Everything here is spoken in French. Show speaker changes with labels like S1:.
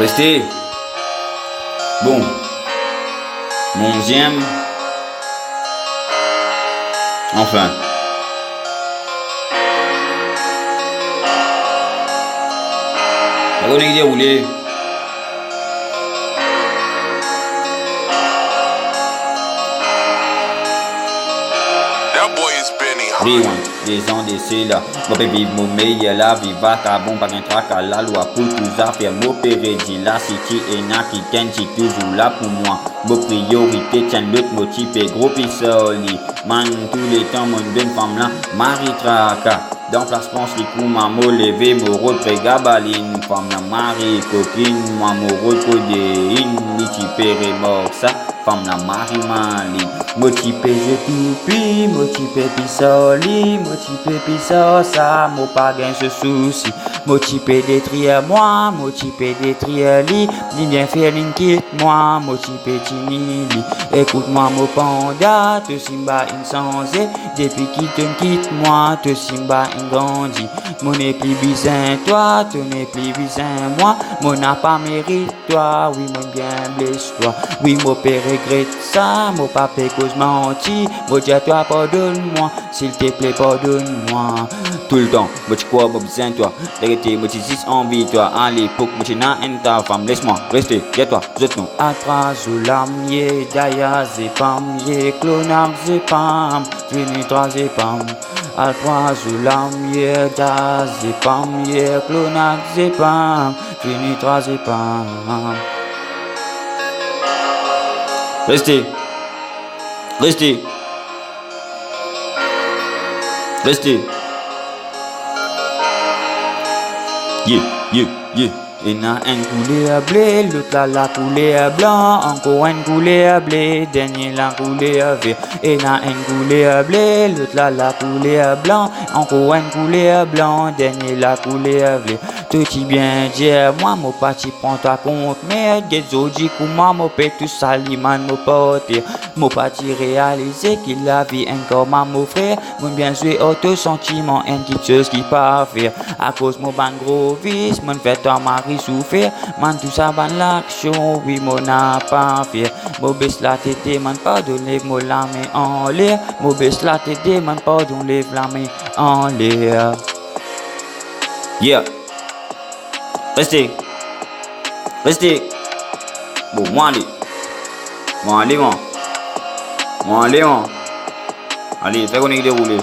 S1: Restez. Bon. 11e. Enfin. La chronique déroulée. Des ans d'essai là, moi peux vivre mon meilleur la vie va ta bon pas un trac à la loi pour tous affaires m'opérer dit la city et na qui kenji toujours là pour moi mon priorité tient l'autre motivé gros pissoli man tous les temps mon bonne femme là Marie Traka dans place pense les coups maman levé mon repris gabaline femme la Marie coquine moi mon recodéine ni tipéré mort ça femme la Marie Mali motivé je tout puis motivé pissoli motivé pissa ça mon pas gain ce souci motivé détruire moi motivé détruire li ni bien faire une quitte moi motivé tini écoute-moi mon panda te simba insensé depuis qu'il te quitte moi te simba grandi mon n'est plus bizarre toi tu n'es plus bizarre moi mon n'a pas mérite toi oui mon bien blesse toi oui mon père regrette ça mon papa cause menti mon dis à toi pardonne-moi s'il te plaît pardonne-moi tout le temps moi tu crois mon besoin toi d'arrêter moi tu dis envie toi à l'époque moi tu n'as un ta femme laisse-moi rester y'a toi jette nous atrás ou l'amier d'ailleurs zépam yé clonard zépam venu trois zépam atrás ou l'amier d'ailleurs zépam yé clonard zépam venu trois zépam restez restez restez yeah. Et n'a un couleur bleu, l'autre là la couleur blanc, encore un couleur bleu, dernier la couleur vert. Et n'a un couleur bleu, l'autre là la couleur blanc, encore un couleur blanc, dernier la couleur vert. Tout y bien dire, moi mon parti prend ta compte, mais Gezo dit que moi mon père tout saliman mon pote, mon parti réaliser qu'il a vie encore mon frère, mon bien joué auto sentiment, une petite chose qui pas faire, à cause mon ban gros vice, mon fait toi mari souffert, man tout ça ban l'action, oui mon n'a pas fait, mon baisse la tête, man pardonne mon la main en l'air, mon baisse la tête, man pardonne la main en l'air. Yeah. Restez. Restez. Bon, moi allez. Allez, fais qu'on est déroulé.